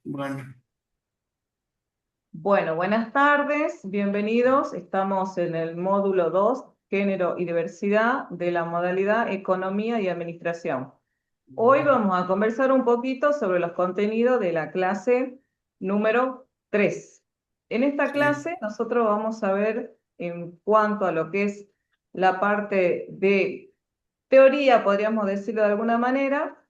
Bueno, Bueno, buenas tardes, bienvenidos. Estamos en el módulo 2, Género y Diversidad, de la modalidad Economía y Administración. Hoy vamos a conversar un poquito sobre los contenidos de la clase número 3. En esta sí, clase nosotros vamos a ver en cuanto a lo que es la parte de teoría, podríamos decirlo de alguna manera,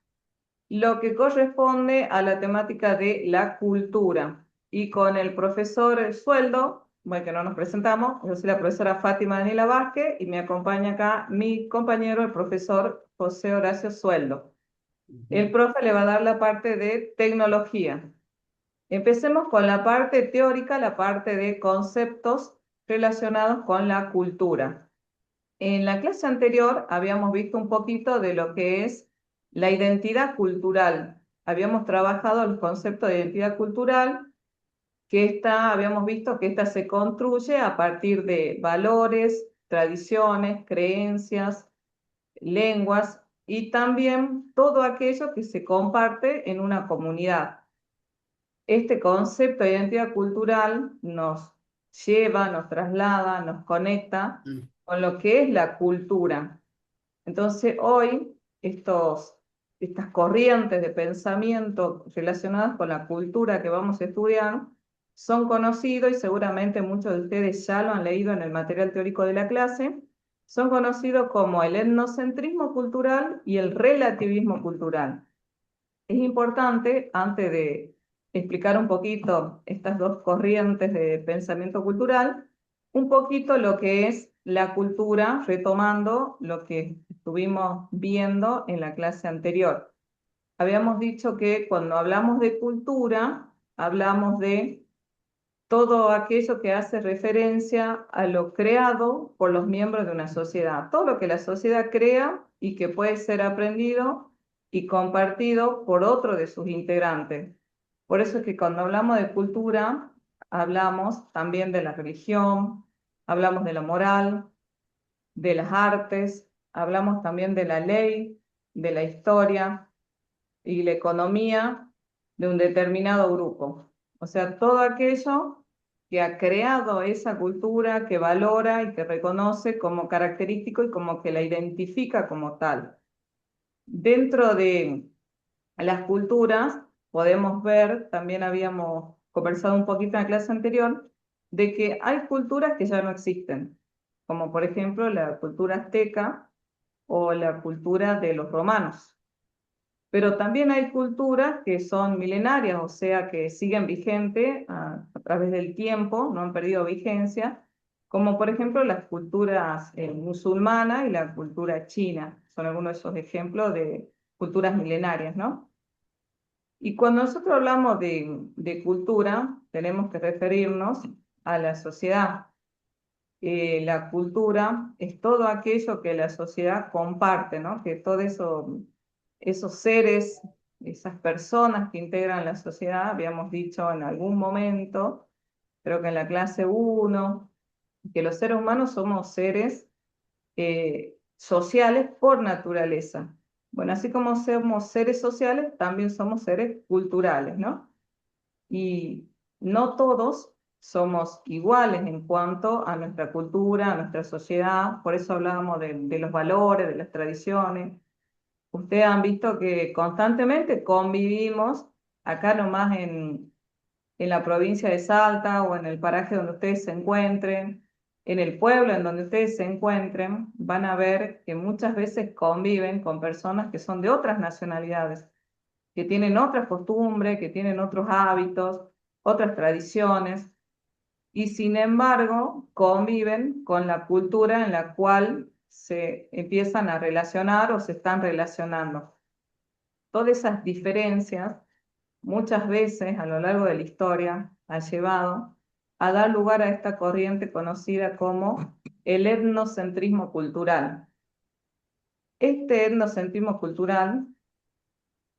lo que corresponde a la temática de la cultura. Y con el profesor Sueldo, bueno, que no nos presentamos, yo soy la profesora Fátima Daniela Vázquez y me acompaña acá mi compañero, el profesor José Horacio Sueldo. El ujú, profe le va a dar la parte de tecnología. Empecemos con la parte teórica, la parte de conceptos relacionados con la cultura. En la clase anterior habíamos visto un poquito de lo que es la identidad cultural. Habíamos trabajado el concepto de identidad cultural, habíamos visto que esta se construye a partir de valores, tradiciones, creencias, lenguas y también todo aquello que se comparte en una comunidad. Este concepto de identidad cultural nos lleva, nos traslada, nos conecta mm, con lo que es la cultura. Entonces, hoy estas corrientes de pensamiento relacionadas con la cultura que vamos a estudiar son conocidos y seguramente muchos de ustedes ya lo han leído en el material teórico de la clase, son conocidos como el etnocentrismo cultural y el relativismo cultural. Es importante, antes de explicar un poquito estas dos corrientes de pensamiento cultural, un poquito lo que es la cultura, retomando lo que estuvimos viendo en la clase anterior. Habíamos dicho que cuando hablamos de cultura, hablamos de todo aquello que hace referencia a lo creado por los miembros de una sociedad, todo lo que la sociedad crea y que puede ser aprendido y compartido por otro de sus integrantes. Por eso es que cuando hablamos de cultura, hablamos también de la religión, hablamos de la moral, de las artes, hablamos también de la ley, de la historia y la economía de un determinado grupo. O sea, todo aquello que ha creado esa cultura, que valora y que reconoce como característico y como que la identifica como tal. Dentro de las culturas podemos ver, también habíamos conversado un poquito en la clase anterior, de que hay culturas que ya no existen, como por ejemplo la cultura azteca o la cultura de los romanos. Pero también hay culturas que son milenarias, o sea, que siguen vigentes a través del tiempo, no han perdido vigencia, como por ejemplo las culturas musulmanas y la cultura china. Son algunos de esos ejemplos de culturas milenarias, ¿no? Y cuando nosotros hablamos de cultura, tenemos que referirnos a la sociedad. La cultura es todo aquello que la sociedad comparte, ¿no? Que todos esos seres, esas personas que integran la sociedad, habíamos dicho en algún momento, creo que en la clase uno, que los seres humanos somos seres sociales por naturaleza. Bueno, así como somos seres sociales, también somos seres culturales, ¿no? Y no todos somos iguales en cuanto a nuestra cultura, a nuestra sociedad, por eso hablábamos de los valores, de las tradiciones. Ustedes han visto que constantemente convivimos acá nomás en la provincia de Salta o en el paraje donde ustedes se encuentren, en el pueblo en donde ustedes se encuentren, van a ver que muchas veces conviven con personas que son de otras nacionalidades, que tienen otras costumbres, que tienen otros hábitos, otras tradiciones, y sin embargo conviven con la cultura en la cual se empiezan a relacionar o se están relacionando. Todas esas diferencias muchas veces a lo largo de la historia han llevado a dar lugar a esta corriente conocida como el etnocentrismo cultural. Este etnocentrismo cultural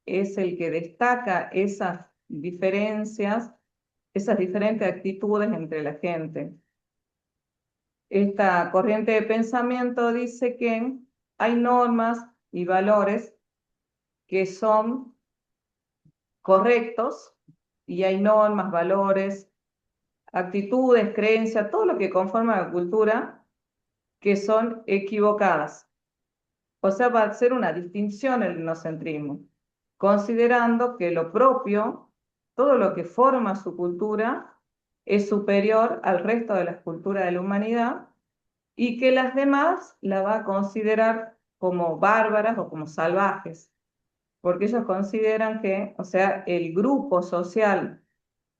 es el que destaca esas diferencias, esas diferentes actitudes entre la gente. Esta corriente de pensamiento dice que hay normas y valores que son correctos y hay normas, valores, actitudes, creencias, todo lo que conforma la cultura que son equivocadas. O sea, va a ser una distinción el etnocentrismo, considerando que lo propio, todo lo que forma su cultura, es superior al resto de las culturas de la humanidad y que las demás la va a considerar como bárbaras o como salvajes, porque ellos consideran que, o sea, el grupo social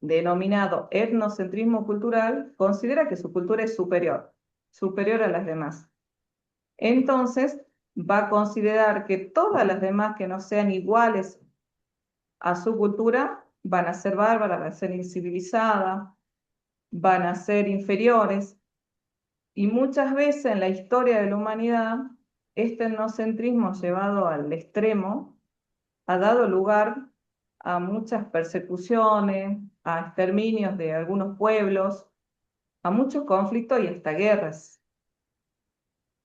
denominado etnocentrismo cultural considera que su cultura es superior, superior a las demás. Entonces, va a considerar que todas las demás que no sean iguales a su cultura van a ser bárbaras, van a ser incivilizadas, van a ser inferiores. Y muchas veces en la historia de la humanidad, este etnocentrismo llevado al extremo ha dado lugar a muchas persecuciones, a exterminios de algunos pueblos, a muchos conflictos y hasta guerras.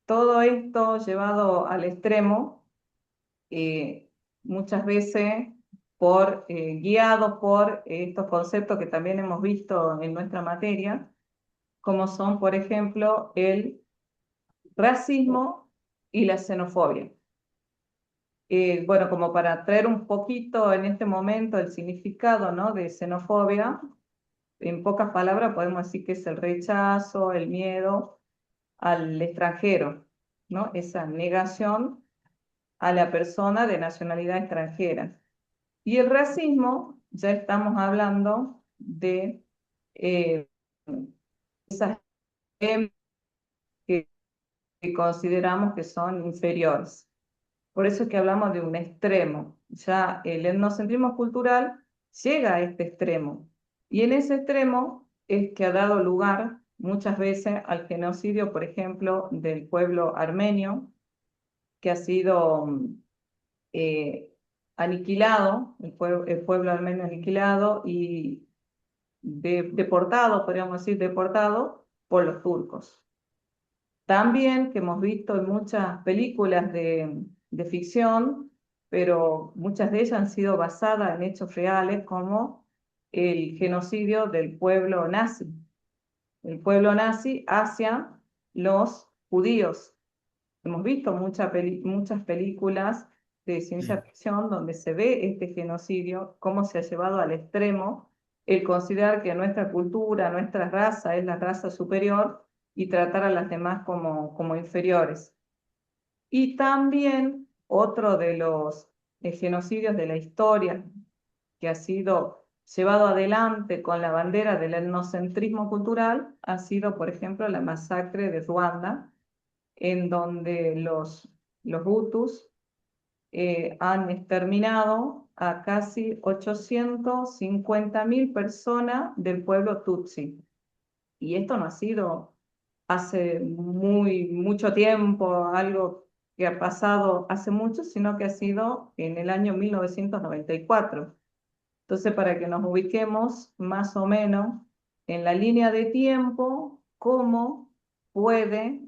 Todo esto llevado al extremo, eh, muchas veces guiados por estos conceptos que también hemos visto en nuestra materia, como son, por ejemplo, el racismo y la xenofobia. Bueno, como para traer un poquito en este momento el significado, ¿no?, de xenofobia, en pocas palabras podemos decir que es el rechazo, el miedo al extranjero, ¿no? Esa negación a la persona de nacionalidad extranjera. Y el racismo, ya estamos hablando de esas que, que consideramos que son inferiores. Por eso es que hablamos de un extremo. Ya el etnocentrismo cultural llega a este extremo. Y en ese extremo es que ha dado lugar muchas veces al genocidio, por ejemplo, del pueblo armenio, que ha sido aniquilado, el pueblo armenio aniquilado y deportado, podríamos decir, deportado por los turcos. También que hemos visto en muchas películas de ficción, pero muchas de ellas han sido basadas en hechos reales, como el genocidio del pueblo nazi. El pueblo nazi hacia los judíos. Hemos visto muchas películas de ciencia ficción donde se ve este genocidio, cómo se ha llevado al extremo el considerar que nuestra cultura, nuestra raza es la raza superior y tratar a las demás como inferiores. Y también otro de los genocidios de la historia que ha sido llevado adelante con la bandera del etnocentrismo cultural ha sido, por ejemplo, la masacre de Ruanda, en donde los Hutus han exterminado a casi 850.000 personas del pueblo Tutsi. Y esto no ha sido hace mucho tiempo, algo que ha pasado hace mucho, sino que ha sido en el año 1994. Entonces, para que nos ubiquemos más o menos en la línea de tiempo, cómo puede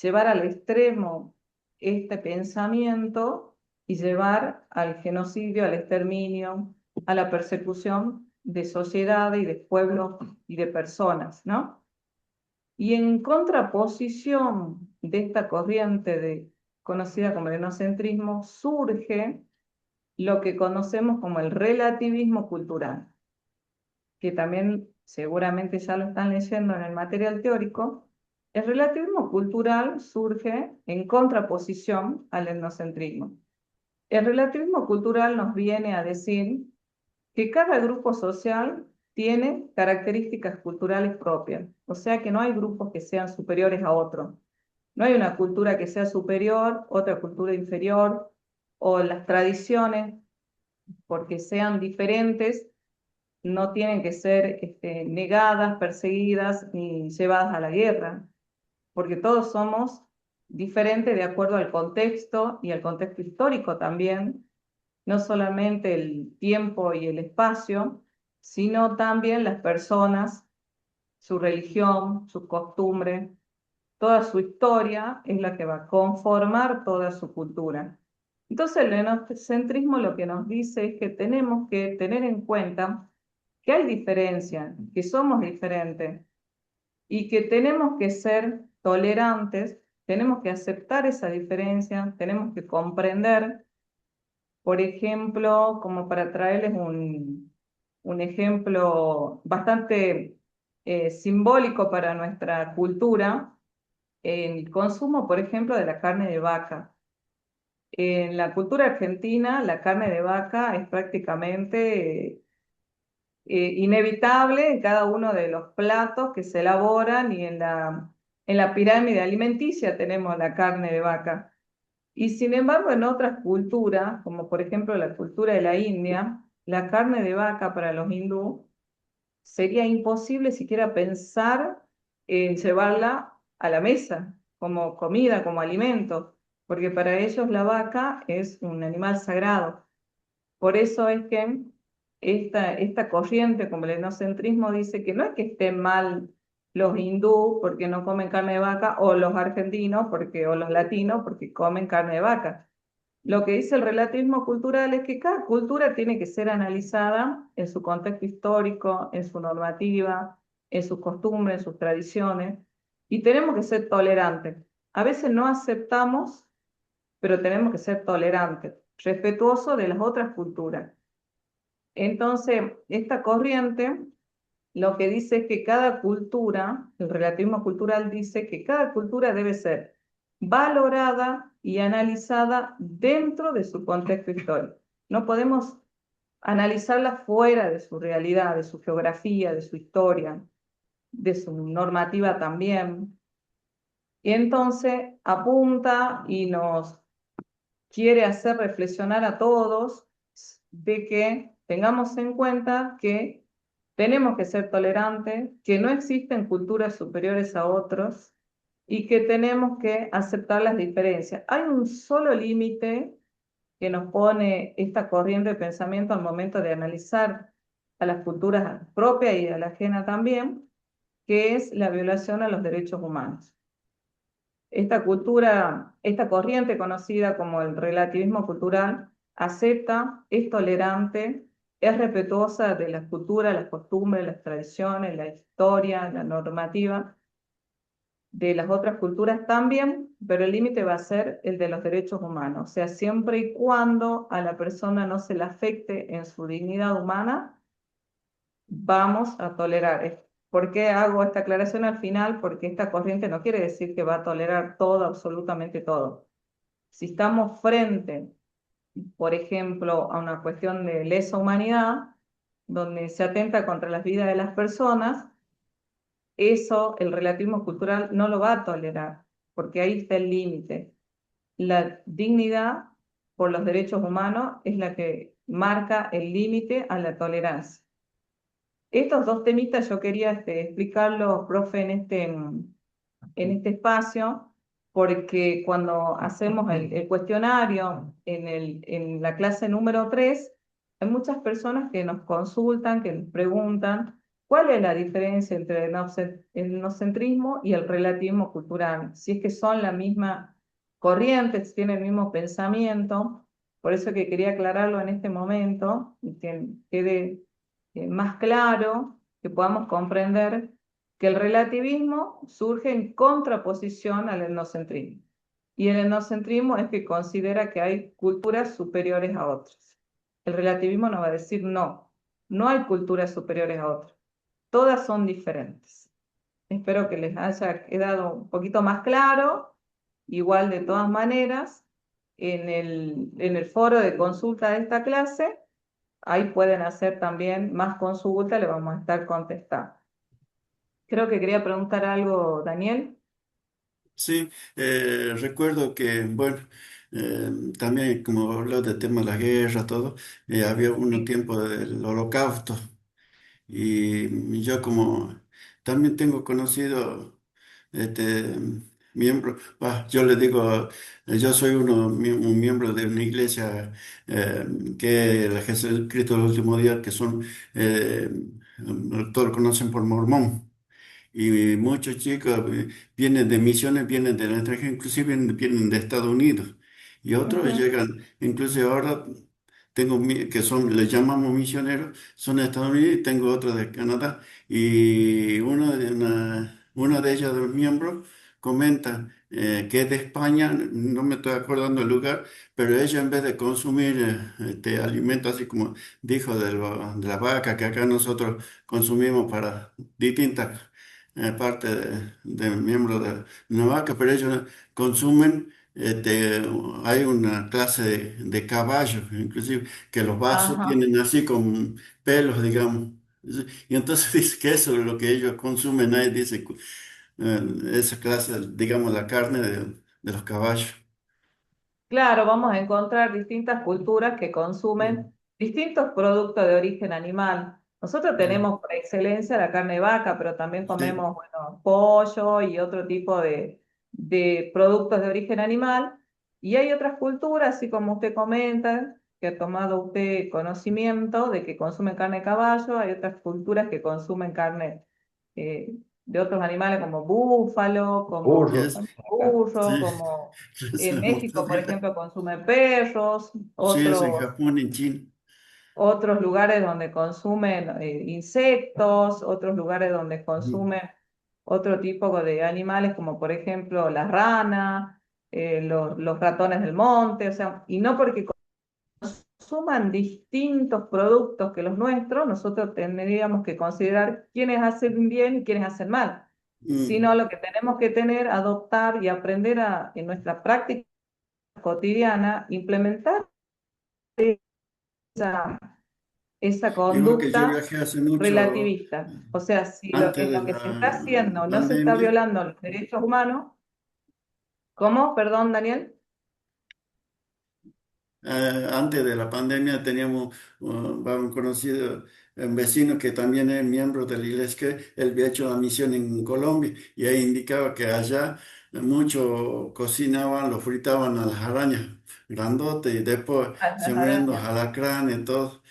llevar al extremo este pensamiento y llevar al genocidio, al exterminio, a la persecución de sociedades y de pueblos y de personas, ¿no? Y en contraposición de esta corriente conocida como el etnocentrismo, surge lo que conocemos como el relativismo cultural, que también seguramente ya lo están leyendo en el material teórico. El relativismo cultural surge en contraposición al etnocentrismo. El relativismo cultural nos viene a decir que cada grupo social tiene características culturales propias, o sea que no hay grupos que sean superiores a otros. No hay una cultura que sea superior, otra cultura inferior, o las tradiciones, porque sean diferentes, no tienen que ser negadas, perseguidas ni llevadas a la guerra, porque todos somos diferentes de acuerdo al contexto y al contexto histórico también, no solamente el tiempo y el espacio, sino también las personas, su religión, sus costumbres, toda su historia es la que va a conformar toda su cultura. Entonces el etnocentrismo lo que nos dice es que tenemos que tener en cuenta que hay diferencia, que somos diferentes y que tenemos que ser tolerantes, tenemos que aceptar esa diferencia, tenemos que comprender, por ejemplo, como para traerles un ejemplo bastante simbólico para nuestra cultura, el consumo, por ejemplo, de la carne de vaca. En la cultura argentina, la carne de vaca es prácticamente inevitable en cada uno de los platos que se elaboran y en la pirámide alimenticia tenemos la carne de vaca. Y sin embargo, en otras culturas, como por ejemplo la cultura de la India, la carne de vaca para los hindú sería imposible siquiera pensar en llevarla a la mesa como comida, como alimento, porque para ellos la vaca es un animal sagrado. Por eso es que esta corriente, como el etnocentrismo, dice que no es que estén mal los hindú porque no comen carne de vaca, o los argentinos porque, o los latinos porque comen carne de vaca. Lo que dice el relativismo cultural es que cada cultura tiene que ser analizada en su contexto histórico, en su normativa, en sus costumbres, en sus tradiciones, y tenemos que ser tolerantes. A veces no aceptamos, pero tenemos que ser tolerantes, respetuosos de las otras culturas. Entonces, esta corriente lo que dice es que cada cultura, el relativismo cultural dice que cada cultura debe ser valorada y analizada dentro de su contexto histórico. No podemos analizarla fuera de su realidad, de su geografía, de su historia, de su normativa también. Y entonces apunta y nos quiere hacer reflexionar a todos de que tengamos en cuenta que tenemos que ser tolerantes, que no existen culturas superiores a otros y que tenemos que aceptar las diferencias. Hay un solo límite que nos pone esta corriente de pensamiento al momento de analizar a las culturas propias y a la ajena también, que es la violación a los derechos humanos. Esta cultura, esta corriente conocida como el relativismo cultural, acepta, es tolerante, es respetuosa de las culturas, las costumbres, las tradiciones, la historia, la normativa de las otras culturas también, pero el límite va a ser el de los derechos humanos, o sea, siempre y cuando a la persona no se le afecte en su dignidad humana, vamos a tolerar esto. ¿Por qué hago esta aclaración al final? Porque esta corriente no quiere decir que va a tolerar todo, absolutamente todo. Si estamos frente, por ejemplo, a una cuestión de lesa humanidad, donde se atenta contra las vidas de las personas, eso el relativismo cultural no lo va a tolerar, porque ahí está el límite. La dignidad por los derechos humanos es la que marca el límite a la tolerancia. Estos dos temitas yo quería explicarlos, profe, en este espacio, porque cuando hacemos el cuestionario en la clase número 3 hay muchas personas que nos consultan, que nos preguntan cuál es la diferencia entre el etnocentrismo y el relativismo cultural, si es que son la misma corriente, si tienen el mismo pensamiento. Por eso que quería aclararlo en este momento y que quede más claro, que podamos comprender que el relativismo surge en contraposición al etnocentrismo. Y el etnocentrismo es que considera que hay culturas superiores a otras. El relativismo nos va a decir no, no hay culturas superiores a otras. Todas son diferentes. Espero que les haya quedado un poquito más claro. Igual de todas maneras, en el foro de consulta de esta clase, ahí pueden hacer también más consultas, le vamos a estar contestando. Creo que quería preguntar algo, Daniel. Sí, recuerdo que, bueno, también como habló del tema de la guerra, todo, había un Sí. tiempo del holocausto y yo como también tengo conocido este miembro, yo le digo, yo soy un miembro de una iglesia que la Jesucristo del último día, que son, todos lo conocen por mormón. Y muchos chicos vienen de misiones, vienen del extranjero, inclusive vienen de Estados Unidos. Y otros Ujú. llegan, incluso ahora que son, les llamamos misioneros, son de Estados Unidos y tengo otro de Canadá. Y una de ellas, de los miembros, comenta que es de España, no me estoy acordando el lugar, pero ella en vez de consumir alimentos así como dijo de la vaca que acá nosotros consumimos para distintas partes de miembros de una vaca, pero ellos consumen, hay una clase de caballos, inclusive, que los vasos Ajá. tienen así con pelos, digamos. Y entonces dice que eso es lo que ellos consumen ahí, dice, esa clase, digamos, la carne de los caballos. Claro, vamos a encontrar distintas culturas que Mm, consumen distintos productos de origen animal. Nosotros ya, tenemos por excelencia la carne de vaca, pero también sí, comemos, bueno, pollo y otro tipo de productos de origen animal. Y hay otras culturas, así como usted comenta, que ha tomado usted conocimiento de que consumen carne de caballo, hay otras culturas que consumen carne de otros animales como búfalo, como Burro yes, también acá. burro, sí, como es en la México, por mortadela. ejemplo, consumen perros, Sí, es en Japón, en China. otros lugares donde consumen insectos, otros lugares donde Mm, consumen otro tipo de animales, como por ejemplo la rana, los ratones del monte, o sea, y no porque consuman distintos productos que los nuestros, nosotros tendríamos que considerar quiénes hacen bien y quiénes hacen mal, mm. sino lo que tenemos que tener, adoptar y aprender en nuestra práctica cotidiana, implementar esa, esa Igual que yo conducta viajé hace mucho, relativista. O sea, si antes en de lo que se está la haciendo no se está pandemia. violando los derechos humanos, ¿cómo? Perdón, Daniel. Antes de la pandemia teníamos un conocido, un vecino que también es miembro de la iglesia, que él había hecho una misión en Colombia y ahí indicaba que allá mucho cocinaban, lo fritaban a las arañas grandotes y después A se las morían los arañas. alacranes y todo.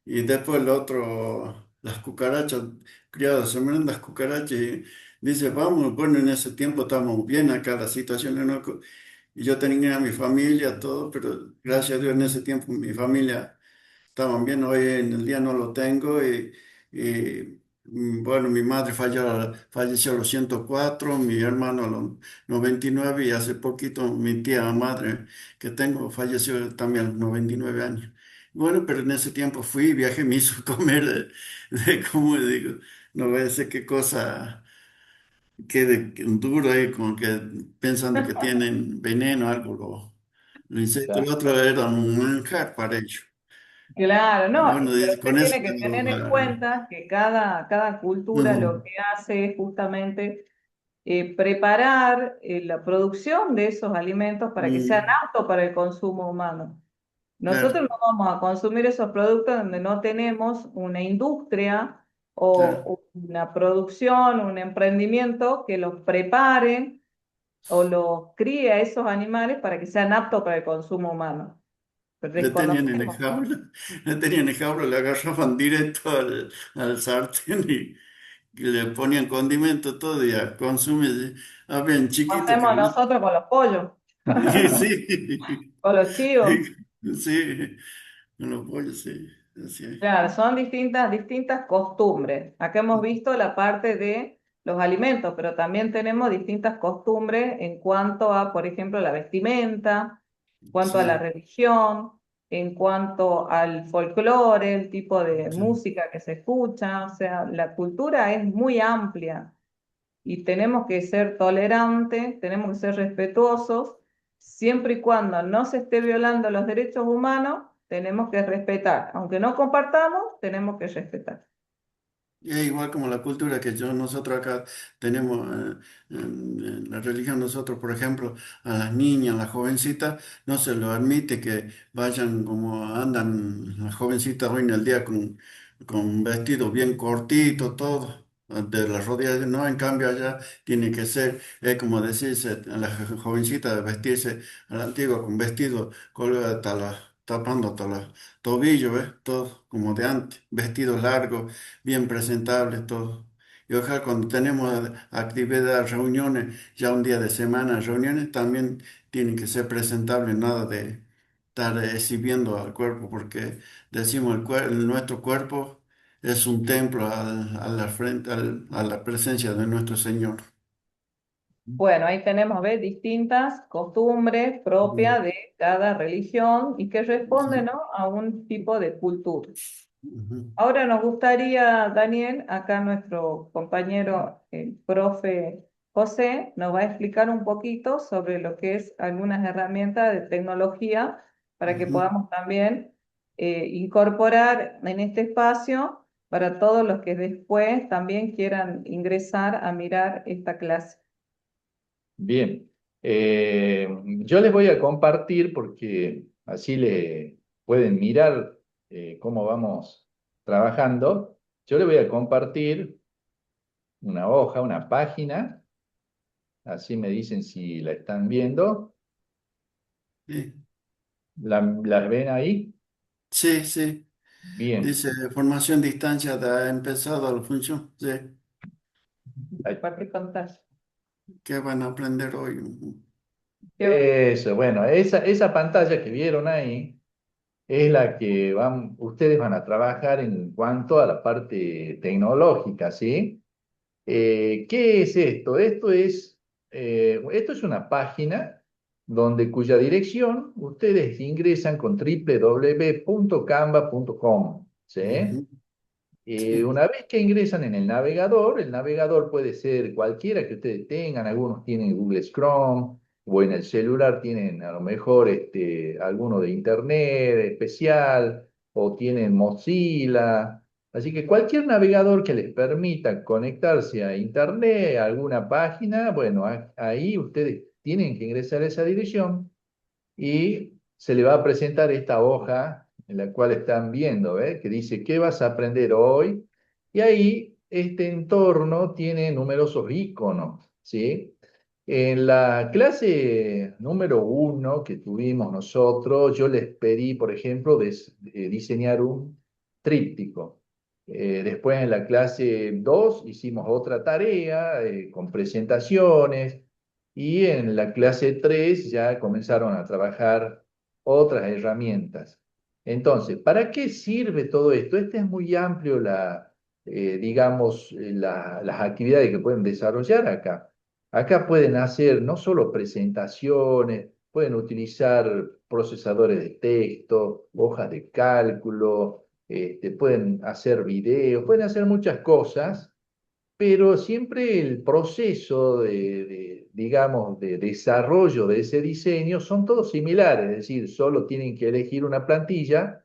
Y después el otro, las cucarachas criadas, se mueren las cucarachas y dice, vamos, bueno, en ese tiempo estamos bien acá, la situación no. Y yo tenía mi familia, todo, pero gracias a Dios en ese tiempo mi familia estaban bien. Hoy en el día no lo tengo bueno, mi madre falleció a los 104, mi hermano a los 99 y hace poquito mi tía madre que tengo falleció también a los 99 años. Bueno, pero en ese tiempo fui, viajé, me hizo comer ¿cómo digo? No voy a decir qué cosa quede duro ahí, como que pensando que tienen veneno, algo, lo insectos. El otro era un manjar para ellos. Claro, Y no, bueno, pero dice, usted con eso tiene que tengo tener en cuenta que cada cultura lo ujú, que hace es justamente preparar la producción de esos alimentos para que sean mm, aptos para el consumo humano. claro, Nosotros no vamos a consumir esos productos donde no tenemos una industria claro. o una producción, un emprendimiento que los prepare o los críe a esos animales para que sean aptos para el consumo humano. Pero Le tenían en el desconocemos. jaula, le tenían en jaula, le agarraban directo al sartén y le ponían condimento todo y a consumir. Habían ¿Cómo chiquitos que hacemos no. nosotros con los pollos? Sí, sí, Con los chivos. sí, con los pollos, sí, así es. Claro, son distintas costumbres. Acá hemos visto la parte de los alimentos, pero también tenemos distintas costumbres en cuanto a, por ejemplo, la vestimenta, en cuanto a la Sí, religión, en cuanto al folclore, el tipo de sí. música que se escucha. O sea, la cultura es muy amplia y tenemos que ser tolerantes, tenemos que ser respetuosos, siempre y cuando no se esté violando los derechos humanos, tenemos que respetar, aunque no compartamos, tenemos que respetar. Y es igual como la cultura que nosotros acá tenemos, en la religión, nosotros, por ejemplo, a las niñas, a las jovencitas, no se lo admite que vayan como andan las jovencitas hoy en el día con un vestido bien cortito, todo, de las rodillas, no, en cambio allá tiene que ser, es como decirse, a las jovencitas vestirse a la antigua con vestido colgado tapando hasta los tobillos, ¿ves? Todo como de antes, vestidos largos bien presentables todos. Y ojalá cuando tenemos actividades, reuniones, ya un día de semana, reuniones también tienen que ser presentables, nada de, estar exhibiendo al cuerpo, porque decimos nuestro cuerpo es un templo a la frente, a la presencia de nuestro Señor. Bueno, ahí tenemos, ¿ves? Distintas costumbres Mm, propias de cada religión y que responden, sí, ¿no? A un tipo de cultura. ujú, Ahora nos gustaría, Daniel, acá nuestro compañero, el profe José, nos va a explicar un poquito sobre lo que es algunas herramientas de tecnología para que ujú. podamos también incorporar en este espacio para todos los que después también quieran ingresar a mirar esta clase. Bien, yo les voy a compartir porque así le pueden mirar cómo vamos trabajando. Yo les voy a compartir una hoja, una página, así me dicen si la están viendo. Sí, ¿Las ven ahí? sí, sí. Bien. Dice, formación distancia, ha empezado la función. Sí. Ahí. Compartir pantalla. ¿Qué van a aprender hoy? Ujú, Eso, bueno, esa pantalla que vieron ahí es la que ustedes van a trabajar en cuanto a la parte tecnológica, ¿sí? ¿Qué es esto? Esto es una página cuya dirección ustedes ingresan con www.canva.com, ¿sí? ujú, sí, Una vez que ingresan en el navegador puede ser cualquiera que ustedes tengan, algunos tienen Google Chrome, o en el celular tienen a lo mejor alguno de Internet especial, o tienen Mozilla. Así que cualquier navegador que les permita conectarse a Internet, a alguna página, bueno, ahí ustedes tienen que ingresar a esa dirección y se le va a presentar esta hoja en la cual están viendo, ¿ves? Que dice, ¿qué vas a aprender hoy? Y ahí este entorno tiene numerosos iconos, ¿sí? En la clase número 1 que tuvimos nosotros, yo les pedí, por ejemplo, diseñar un tríptico. Después en la clase 2 hicimos otra tarea con presentaciones. Y en la clase 3 ya comenzaron a trabajar otras herramientas. Entonces, ¿para qué sirve todo esto? Este es muy amplio, digamos, las actividades que pueden desarrollar acá. Acá pueden hacer no solo presentaciones, pueden utilizar procesadores de texto, hojas de cálculo, pueden hacer videos, pueden hacer muchas cosas, pero siempre el proceso digamos, de desarrollo de ese diseño son todos similares, es decir, solo tienen que elegir una plantilla,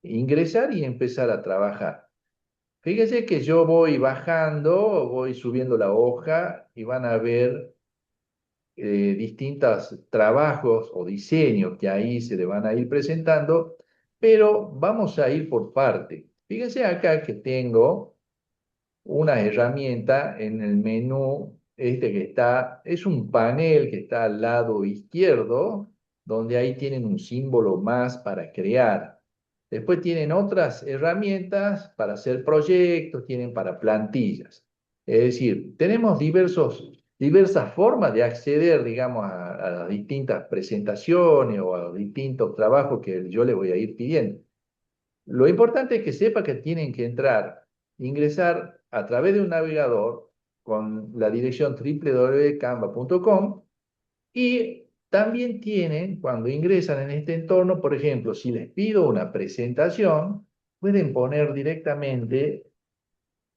ingresar y empezar a trabajar. Fíjense que yo voy bajando, voy subiendo la hoja y van a ver distintos trabajos o diseños que ahí se le van a ir presentando, pero vamos a ir por parte. Fíjense acá que tengo una herramienta en el menú que es un panel que está al lado izquierdo, donde ahí tienen un símbolo más para crear. Después tienen otras herramientas para hacer proyectos, tienen para plantillas. Es decir, tenemos diversas formas de acceder, digamos, a las distintas presentaciones o a los distintos trabajos que yo les voy a ir pidiendo. Lo importante es que sepa que tienen que entrar, ingresar a través de un navegador con la dirección www.canva.com y también tienen, cuando ingresan en este entorno, por ejemplo, si les pido una presentación, pueden poner directamente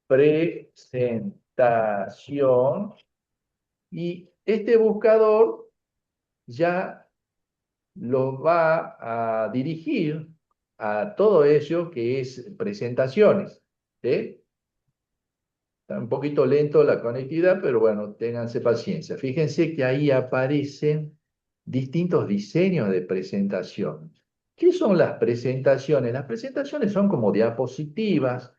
presentación y este buscador ya los va a dirigir a todo eso que es presentaciones. ¿Sí? Está un poquito lento la conectividad, pero bueno, ténganse paciencia. Fíjense que ahí aparecen distintos diseños de presentación. ¿Qué son las presentaciones? Las presentaciones son como diapositivas.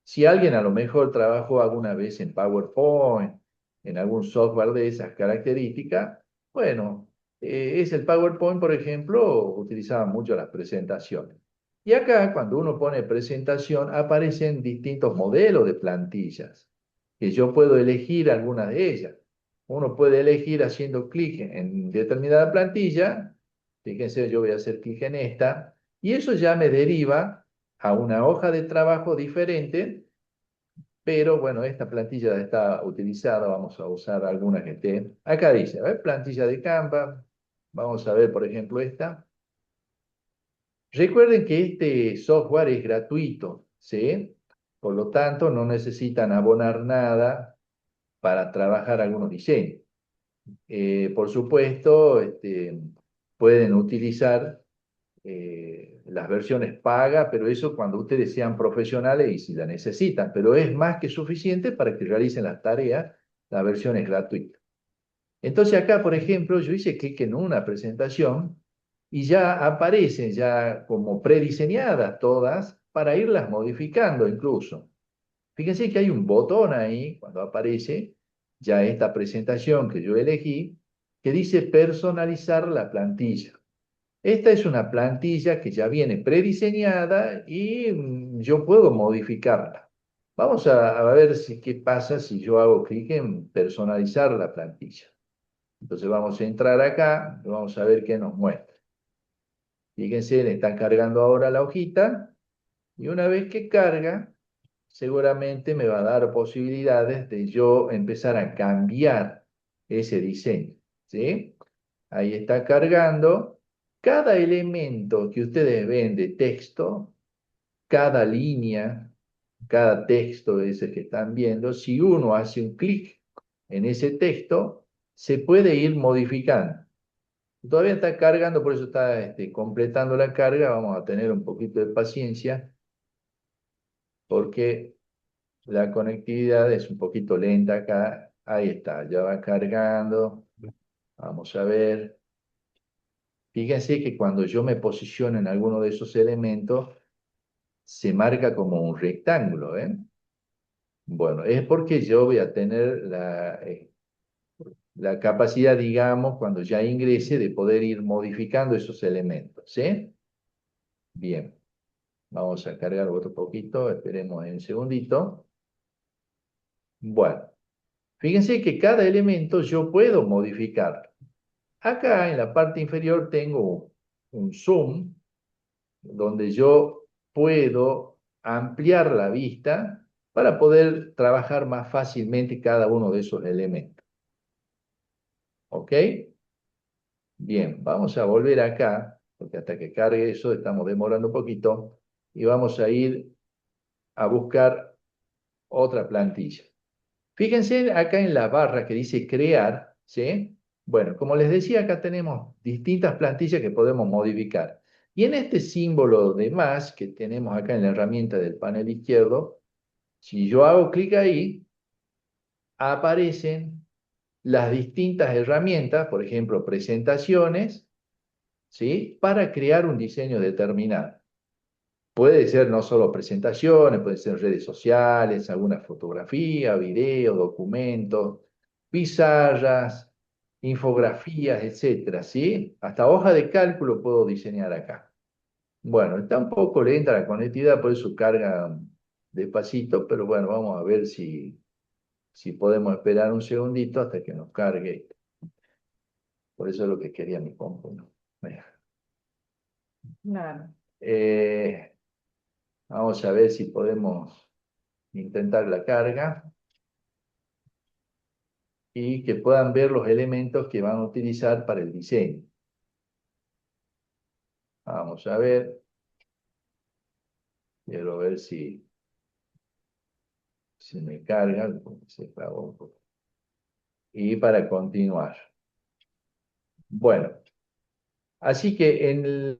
Si alguien a lo mejor trabajó alguna vez en PowerPoint, en algún software de esas características, bueno, es el PowerPoint, por ejemplo, utilizaba mucho las presentaciones. Y acá, cuando uno pone presentación, aparecen distintos modelos de plantillas, que yo puedo elegir alguna de ellas. Uno puede elegir haciendo clic en determinada plantilla Fíjense, yo voy a hacer clic en esta y eso ya me deriva a una hoja de trabajo diferente, pero bueno, esta plantilla ya está utilizada, vamos a usar alguna que esté. Acá dice, a ver, plantilla de Canva, vamos a ver, por ejemplo, esta. Recuerden que este software es gratuito, ¿sí? Por lo tanto, no necesitan abonar nada para trabajar algunos diseños. Por supuesto, pueden utilizar las versiones pagas, pero eso cuando ustedes sean profesionales y si la necesitan, pero es más que suficiente para que realicen las tareas, la versión es gratuita. Entonces acá, por ejemplo, yo hice clic en una presentación y ya aparecen ya como prediseñadas todas para irlas modificando incluso. Fíjense que hay un botón ahí, cuando aparece ya esta presentación que yo elegí, que dice personalizar la plantilla. Esta es una plantilla que ya viene prediseñada y yo puedo modificarla. Vamos a ver qué pasa si yo hago clic en personalizar la plantilla. Entonces vamos a entrar acá y vamos a ver qué nos muestra. Fíjense, le están cargando ahora la hojita y una vez que carga, seguramente me va a dar posibilidades de yo empezar a cambiar ese diseño, ¿sí? Ahí está cargando. Cada elemento que ustedes ven de texto, cada línea, cada texto ese que están viendo, si uno hace un clic en ese texto, se puede ir modificando. Todavía está cargando, por eso está completando la carga. Vamos a tener un poquito de paciencia porque la conectividad es un poquito lenta acá. Ahí está, ya va cargando. Vamos a ver. Fíjense que cuando yo me posiciono en alguno de esos elementos, se marca como un rectángulo, ¿eh? Bueno, es porque yo voy a tener la capacidad, digamos, cuando ya ingrese, de poder ir modificando esos elementos, ¿sí? Bien, vamos a cargar otro poquito, esperemos un segundito. Bueno, fíjense que cada elemento yo puedo modificar. Acá en la parte inferior tengo un zoom, donde yo puedo ampliar la vista para poder trabajar más fácilmente cada uno de esos elementos. ¿Ok? Bien, vamos a volver acá, porque hasta que cargue eso estamos demorando un poquito, y vamos a ir a buscar otra plantilla. Fíjense acá en la barra que dice crear, ¿sí? Bueno, como les decía, acá tenemos distintas plantillas que podemos modificar. Y en este símbolo de más que tenemos acá en la herramienta del panel izquierdo, si yo hago clic ahí, aparecen las distintas herramientas, por ejemplo, presentaciones, ¿sí? Para crear un diseño determinado. Puede ser no solo presentaciones, puede ser redes sociales, alguna fotografía, video, documentos, pizarras, infografías, etcétera, ¿sí? Hasta hoja de cálculo puedo diseñar acá. Bueno, está un poco lenta la conectividad, por eso carga despacito, pero bueno, vamos a ver si podemos esperar un segundito hasta que nos cargue. Por eso es lo que quería mi compu, ¿no? Claro. Eh, Vamos a ver si podemos intentar la carga y que puedan ver los elementos que van a utilizar para el diseño. Vamos a ver. Quiero ver si me carga. Se apagó un poco. Y para continuar. Bueno, así que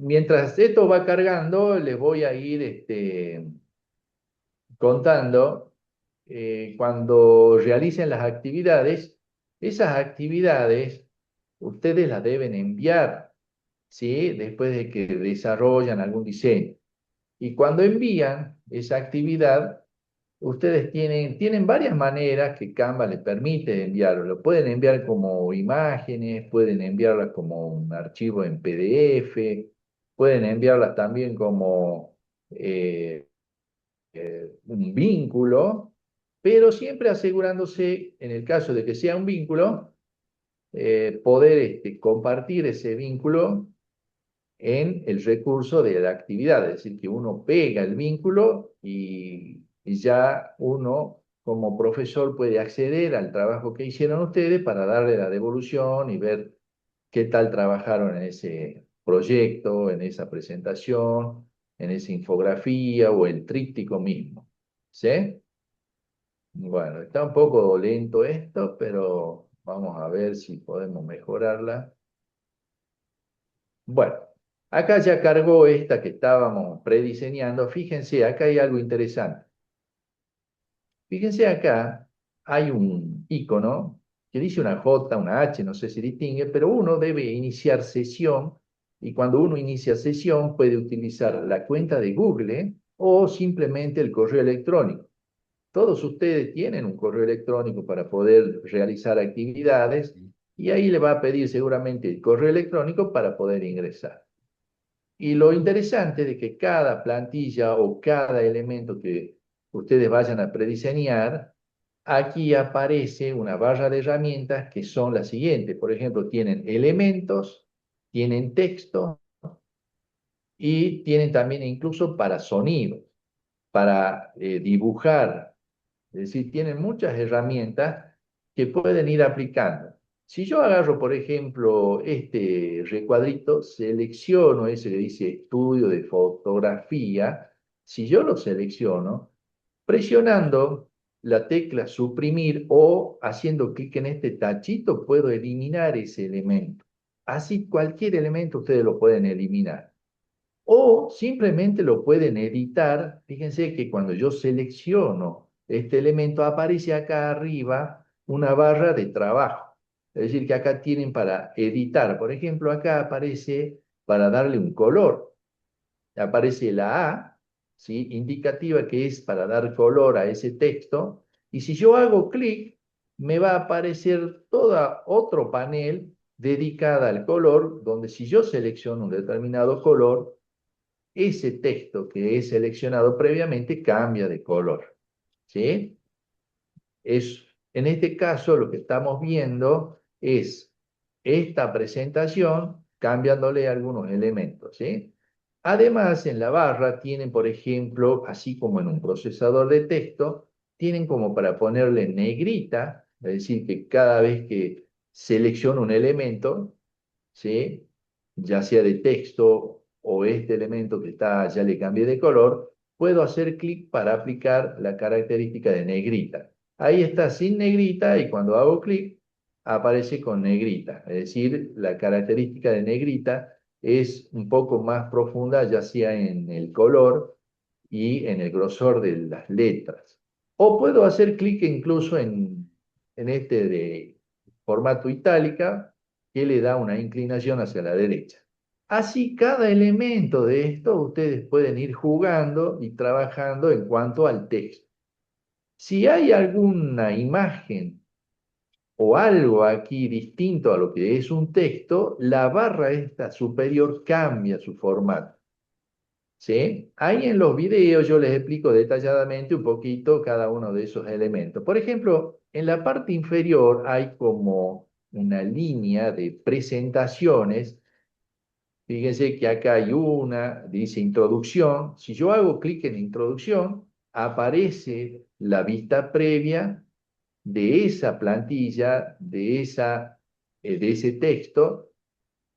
mientras esto va cargando, les voy a ir contando cuando realicen las actividades. Esas actividades ustedes las deben enviar, ¿sí? Después de que desarrollan algún diseño. Y cuando envían esa actividad, ustedes tienen varias maneras que Canva les permite enviarlo. Lo pueden enviar como imágenes, pueden enviarlas como un archivo en PDF, pueden enviarlas también como un vínculo, pero siempre asegurándose, en el caso de que sea un vínculo, poder compartir ese vínculo en el recurso de la actividad, es decir, que uno pega el vínculo y ya uno como profesor puede acceder al trabajo que hicieron ustedes para darle la devolución y ver qué tal trabajaron en ese proyecto, en esa presentación, en esa infografía o el tríptico mismo. ¿Sí? Bueno, está un poco lento esto, pero vamos a ver si podemos mejorarla. Bueno, acá ya cargó esta que estábamos prediseñando. Fíjense, acá hay algo interesante. Fíjense acá, hay un icono que dice una J, una H, no sé si distingue, pero uno debe iniciar sesión y cuando uno inicia sesión puede utilizar la cuenta de Google o simplemente el correo electrónico. Todos ustedes tienen un correo electrónico para poder realizar actividades y ahí le va a pedir seguramente el correo electrónico para poder ingresar. Y lo interesante de que cada plantilla o cada elemento que ustedes vayan a prediseñar, aquí aparece una barra de herramientas que son las siguientes. Por ejemplo, tienen elementos, tienen texto y tienen también incluso para sonido, para dibujar. Es decir, tienen muchas herramientas que pueden ir aplicando. Si yo agarro, por ejemplo, este recuadrito, selecciono ese que dice estudio de fotografía, si yo lo selecciono, presionando la tecla suprimir o haciendo clic en este tachito, puedo eliminar ese elemento. Así cualquier elemento ustedes lo pueden eliminar. O simplemente lo pueden editar. Fíjense que cuando yo selecciono este elemento, aparece acá arriba una barra de trabajo. Es decir, que acá tienen para editar. Por ejemplo, acá aparece para darle un color. Aparece la A, ¿sí? Indicativa que es para dar color a ese texto. Y si yo hago clic, me va a aparecer todo otro panel dedicada al color, donde si yo selecciono un determinado color, ese texto que he seleccionado previamente cambia de color. ¿Sí? En este caso, lo que estamos viendo es esta presentación cambiándole algunos elementos. ¿Sí? Además, en la barra tienen, por ejemplo, así como en un procesador de texto, tienen como para ponerle negrita, es decir, que cada vez que selecciono un elemento, ¿sí? Ya sea de texto o este elemento que está, ya le cambié de color, puedo hacer clic para aplicar la característica de negrita. Ahí está sin negrita y cuando hago clic aparece con negrita. Es decir, la característica de negrita es un poco más profunda, ya sea en el color y en el grosor de las letras. O puedo hacer clic incluso en este de formato itálica, que le da una inclinación hacia la derecha. Así, cada elemento de esto ustedes pueden ir jugando y trabajando en cuanto al texto. Si hay alguna imagen o algo aquí distinto a lo que es un texto, la barra esta superior cambia su formato. ¿Sí? Ahí en los videos yo les explico detalladamente un poquito cada uno de esos elementos. Por ejemplo, en la parte inferior hay como una línea de presentaciones. Fíjense que acá hay una, dice introducción. Si yo hago clic en introducción, aparece la vista previa de esa plantilla, de ese texto,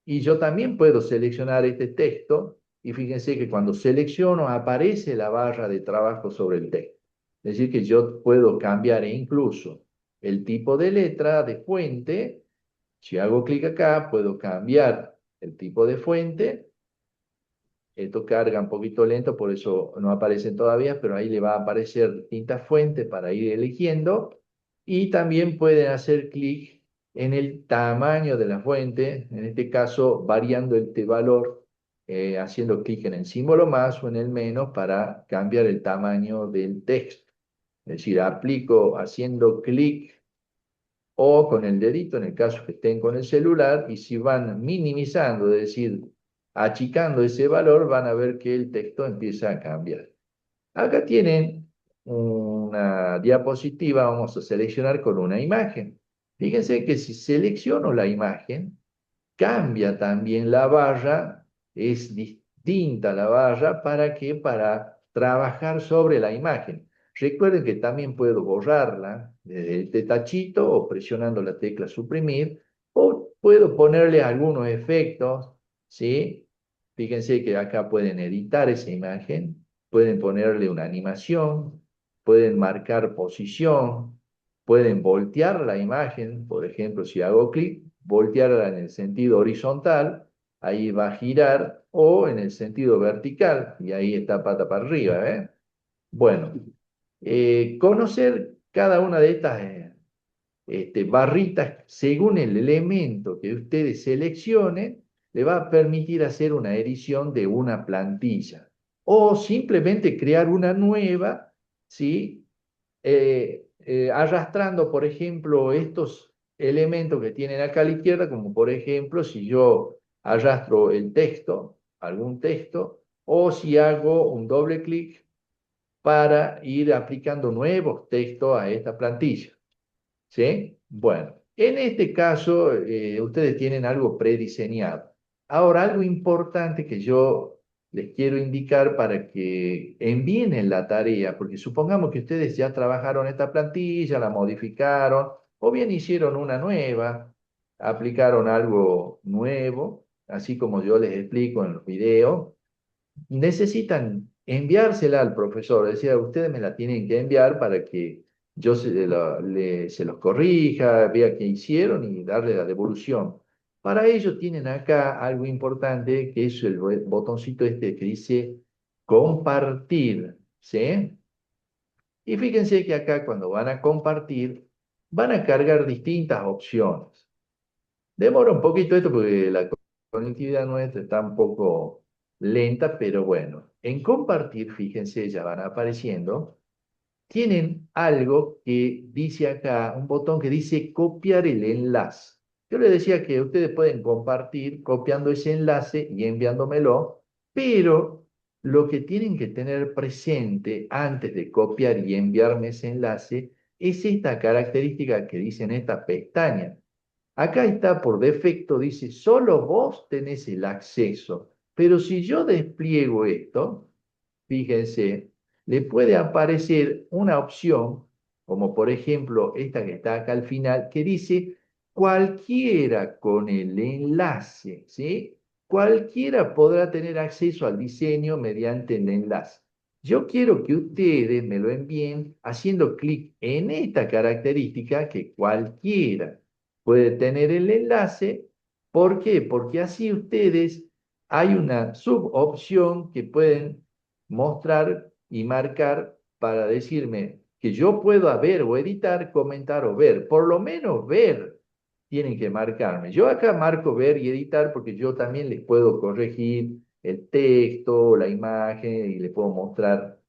y yo también puedo seleccionar este texto y fíjense que cuando selecciono aparece la barra de trabajo sobre el texto. Es decir, que yo puedo cambiar incluso el tipo de letra de fuente. Si hago clic acá, puedo cambiar el tipo de fuente. Esto carga un poquito lento, por eso no aparecen todavía, pero ahí le va a aparecer distintas fuentes para ir eligiendo. Y también pueden hacer clic en el tamaño de la fuente, en este caso variando este valor, haciendo clic en el símbolo más o en el menos para cambiar el tamaño del texto. Es decir, aplico haciendo clic o con el dedito en el caso que estén con el celular, y si van minimizando, es decir, achicando ese valor, van a ver que el texto empieza a cambiar. Acá tienen una diapositiva, vamos a seleccionar con una imagen. Fíjense que si selecciono la imagen, cambia también la barra, es distinta la barra, ¿para qué? Para trabajar sobre la imagen. Recuerden que también puedo borrarla desde este tachito o presionando la tecla suprimir, o puedo ponerle algunos efectos, ¿sí? Fíjense que acá pueden editar esa imagen, pueden ponerle una animación, pueden marcar posición, pueden voltear la imagen, por ejemplo, si hago clic, voltearla en el sentido horizontal, ahí va a girar, o en el sentido vertical, y ahí está pata para arriba, ¿eh? Bueno, conocer cada una de estas barritas según el elemento que ustedes seleccionen, le va a permitir hacer una edición de una plantilla, o simplemente crear una nueva, ¿sí? Arrastrando, por ejemplo, estos elementos que tienen acá a la izquierda, como por ejemplo, si yo arrastro el texto, algún texto, o si hago un doble clic para ir aplicando nuevos textos a esta plantilla. ¿Sí? Bueno, en este caso, ustedes tienen algo prediseñado. Ahora, algo importante que yo les quiero indicar para que envíen en la tarea, porque supongamos que ustedes ya trabajaron esta plantilla, la modificaron, o bien hicieron una nueva, aplicaron algo nuevo, así como yo les explico en los videos, necesitan enviársela al profesor, es decir, ustedes me la tienen que enviar para que yo se los corrija, vea qué hicieron y darle la devolución. Para ello tienen acá algo importante que es el botoncito este que dice compartir, ¿sí? Y fíjense que acá cuando van a compartir, van a cargar distintas opciones. Demora un poquito esto porque la conectividad nuestra está un poco lenta, pero bueno, en compartir, fíjense, ya van apareciendo, tienen algo que dice acá, un botón que dice copiar el enlace. Yo les decía que ustedes pueden compartir copiando ese enlace y enviándomelo, pero lo que tienen que tener presente antes de copiar y enviarme ese enlace es esta característica que dice en esta pestaña. Acá está por defecto, dice, solo vos tenés el acceso. Pero si yo despliego esto, fíjense, le puede aparecer una opción, como por ejemplo esta que está acá al final, que dice cualquiera con el enlace, ¿sí? Cualquiera podrá tener acceso al diseño mediante el enlace. Yo quiero que ustedes me lo envíen haciendo clic en esta característica que cualquiera puede tener el enlace. ¿Por qué? Porque así ustedes hay una subopción que pueden mostrar y marcar para decirme que yo puedo ver o editar, comentar o ver. Por lo menos ver tienen que marcarme. Yo acá marco ver y editar porque yo también les puedo corregir el texto, la imagen y les puedo mostrar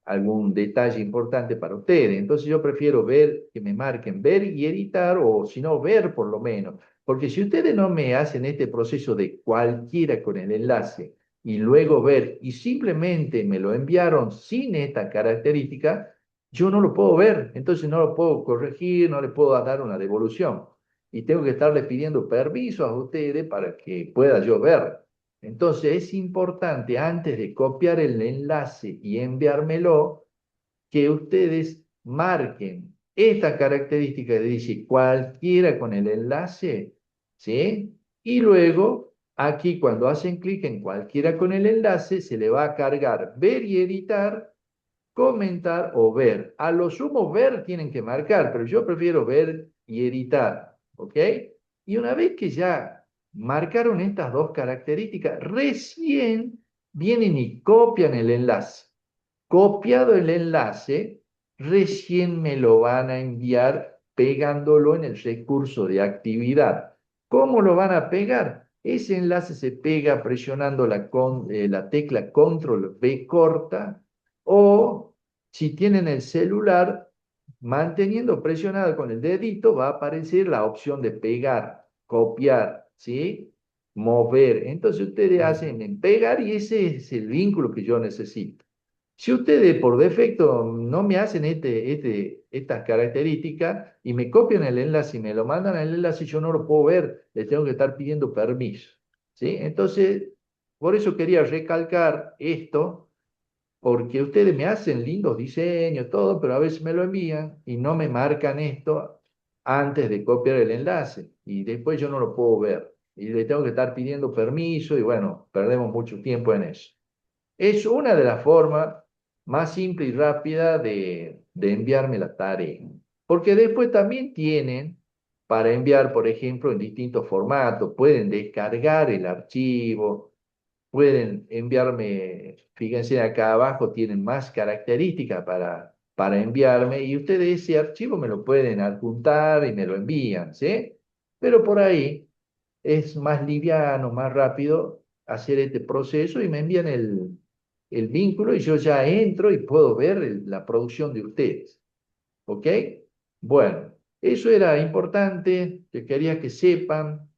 algún detalle importante para ustedes. Entonces yo prefiero ver, que me marquen ver y editar, o si no, ver por lo menos. Porque si ustedes no me hacen este proceso de cualquiera con el enlace y luego ver y simplemente me lo enviaron sin esta característica, yo no lo puedo ver. Entonces no lo puedo corregir, no le puedo dar una devolución. Y tengo que estarle pidiendo permiso a ustedes para que pueda yo ver. Entonces es importante antes de copiar el enlace y enviármelo, que ustedes marquen esta característica que dice cualquiera con el enlace, ¿sí? Y luego aquí cuando hacen clic en cualquiera con el enlace se le va a cargar ver y editar, comentar o ver. A lo sumo ver tienen que marcar, pero yo prefiero ver y editar, ¿ok? Y una vez que ya marcaron estas dos características, recién vienen y copian el enlace. Copiado el enlace, recién me lo van a enviar pegándolo en el recurso de actividad. ¿Cómo lo van a pegar? Ese enlace se pega presionando la tecla control V corta, o si tienen el celular, manteniendo presionado con el dedito va a aparecer la opción de pegar, copiar, ¿sí? Mover. Entonces ustedes hacen en pegar y ese es el vínculo que yo necesito. Si ustedes por defecto no me hacen estas características y me copian el enlace y me lo mandan al enlace, yo no lo puedo ver, les tengo que estar pidiendo permiso. ¿Sí? Entonces, por eso quería recalcar esto, porque ustedes me hacen lindos diseños, todo, pero a veces me lo envían y no me marcan esto antes de copiar el enlace y después yo no lo puedo ver y le tengo que estar pidiendo permiso y bueno, perdemos mucho tiempo en eso. Es una de las formas más simple y rápida de enviarme la tarea. Porque después también tienen para enviar, por ejemplo, en distintos formatos. Pueden descargar el archivo, pueden enviarme, fíjense acá abajo, tienen más características para enviarme y ustedes ese archivo me lo pueden adjuntar y me lo envían, ¿sí? Pero por ahí es más liviano, más rápido hacer este proceso y me envían el vínculo y yo ya entro y puedo ver la producción de ustedes. ¿Ok? Bueno, eso era importante, que quería que sepan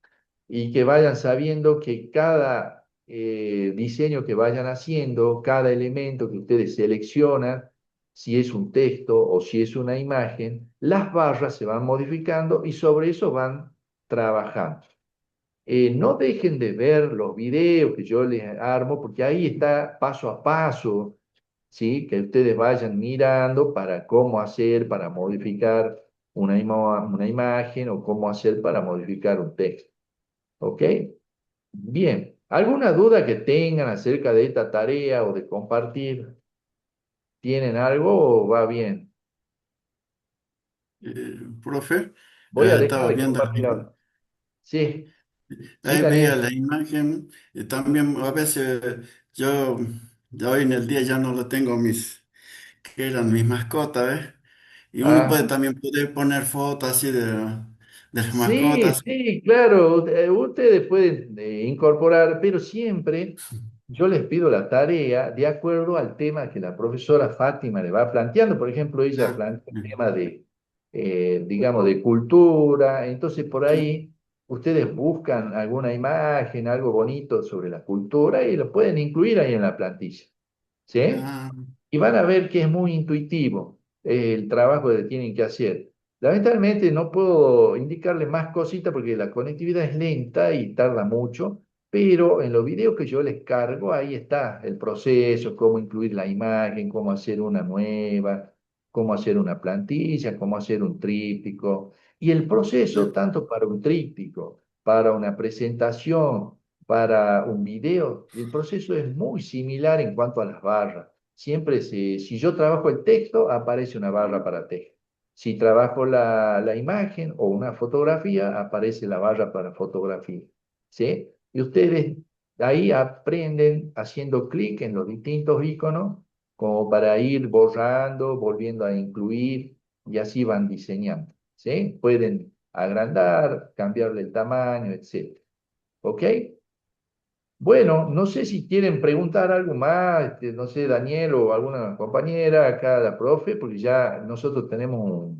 y que vayan sabiendo que cada diseño que vayan haciendo, cada elemento que ustedes seleccionan, si es un texto o si es una imagen, las barras se van modificando y sobre eso van trabajando. No dejen de ver los videos que yo les armo, porque ahí está paso a paso, ¿sí? Que ustedes vayan mirando para cómo hacer, para modificar una imagen o cómo hacer para modificar un texto. ¿Ok? Bien. ¿Alguna duda que tengan acerca de esta tarea o de compartir? ¿Tienen algo o va bien? Profe, Voy a dejar estaba de viendo, compartir ahora. Sí, sí, ahí veía Daniel. la imagen y también a veces yo, ya hoy en el día ya no lo tengo que eran mis mascotas, ¿ves? Y uno Ah, puede también poder poner fotos así de las sí, mascotas. sí, claro, ustedes pueden incorporar, pero siempre yo les pido la tarea de acuerdo al tema que la profesora Fátima le va planteando. Por ejemplo, ella Ah, plantea un tema de, digamos, de cultura, entonces por sí. ahí ustedes buscan alguna imagen, algo bonito sobre la cultura y lo pueden incluir ahí en la plantilla, ¿sí? Ah, Y van a ver que es muy intuitivo el trabajo que tienen que hacer. Lamentablemente no puedo indicarle más cositas porque la conectividad es lenta y tarda mucho, pero en los videos que yo les cargo, ahí está el proceso, cómo incluir la imagen, cómo hacer una nueva, cómo hacer una plantilla, cómo hacer un tríptico. Y el proceso, tanto para un tríptico, para una presentación, para un video, el proceso es muy similar en cuanto a las barras. Siempre si yo trabajo el texto, aparece una barra para texto. Si trabajo la imagen o una fotografía, aparece la barra para fotografía. ¿Sí? Y ustedes ahí aprenden haciendo clic en los distintos iconos como para ir borrando, volviendo a incluir y así van diseñando. ¿Sí? Pueden agrandar, cambiarle el tamaño, etc. ¿Ok? Bueno, no sé si quieren preguntar algo más, no sé, Daniel o alguna compañera, acá la profe, porque ya nosotros tenemos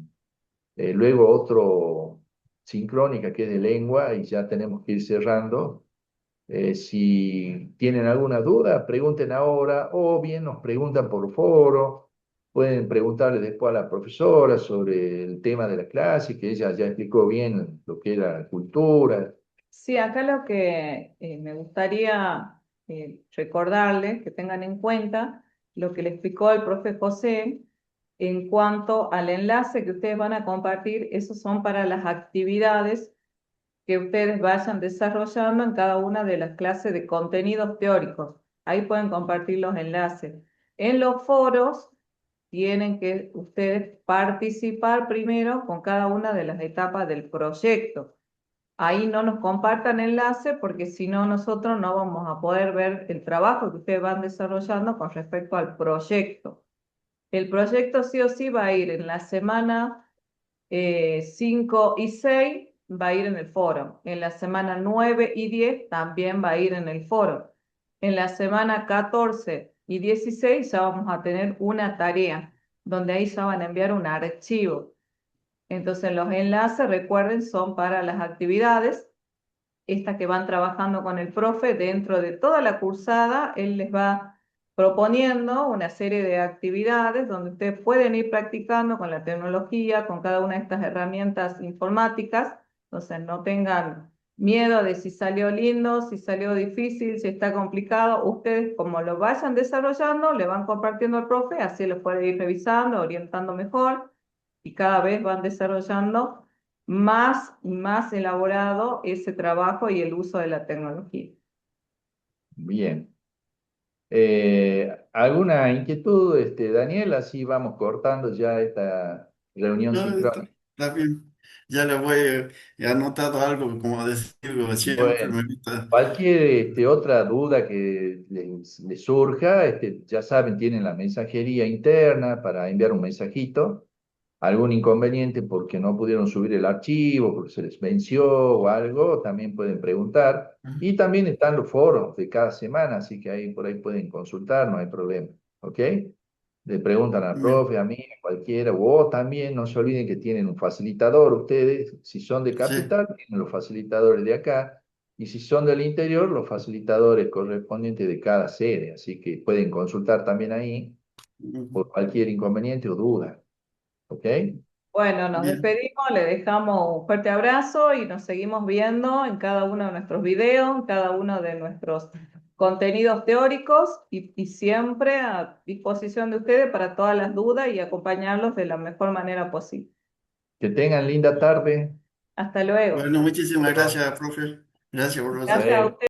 luego otro sincrónica que es de lengua y ya tenemos que ir cerrando. Si tienen alguna duda, pregunten ahora o bien nos preguntan por foro. Pueden preguntarle después a la profesora sobre el tema de la clase, que ella ya explicó bien lo que era cultura. Sí, acá lo que me gustaría recordarles, que tengan en cuenta lo que le explicó el profe José en cuanto al enlace que ustedes van a compartir. Esos son para las actividades que ustedes vayan desarrollando en cada una de las clases de contenidos teóricos. Ahí pueden compartir los enlaces. En los foros tienen que ustedes participar primero con cada una de las etapas del proyecto. Ahí no nos compartan enlace porque si no nosotros no vamos a poder ver el trabajo que ustedes van desarrollando con respecto al proyecto. El proyecto sí o sí va a ir en la semana 5 y 6, va a ir en el foro. En la semana 9 y 10 también va a ir en el foro. En la semana 14 y 16 ya vamos a tener una tarea, donde ahí ya van a enviar un archivo. Entonces los enlaces, recuerden, son para las actividades estas que van trabajando con el profe dentro de toda la cursada. Él les va proponiendo una serie de actividades donde ustedes pueden ir practicando con la tecnología, con cada una de estas herramientas informáticas, entonces no tengan miedo de si salió lindo, si salió difícil, si está complicado. Ustedes, como lo vayan desarrollando, le van compartiendo al profe, así lo puede ir revisando, orientando mejor, y cada vez van desarrollando más y más elaborado ese trabajo y el uso de la tecnología. Bien. ¿Alguna inquietud, Daniel? Así vamos cortando ya esta reunión No, sincrónica. está bien. Ya le voy, he anotado algo, como digo, siempre Bueno, me gusta. cualquier otra duda que les surja, ya saben, tienen la mensajería interna para enviar un mensajito. Algún inconveniente porque no pudieron subir el archivo, porque se les venció o algo, también pueden preguntar. Y también están los foros de cada semana, así que ahí por ahí pueden consultar, no hay problema. ¿Ok? Le preguntan al Bien, profe, a mí, a cualquiera, o también no se olviden que tienen un facilitador ustedes, si son de sí. capital, tienen los facilitadores de acá, y si son del interior, los facilitadores correspondientes de cada sede, así que pueden consultar también ahí por cualquier inconveniente o duda. ¿Ok? Bueno, nos Bien, despedimos, le dejamos un fuerte abrazo y nos seguimos viendo en cada uno de nuestros videos, en cada uno de nuestros contenidos teóricos y siempre a disposición de ustedes para todas las dudas y acompañarlos de la mejor manera posible. Que tengan linda tarde. Hasta luego. bueno, muchísimas Bueno, gracias, profe. Gracias por los hasta Gracias a luego. ustedes.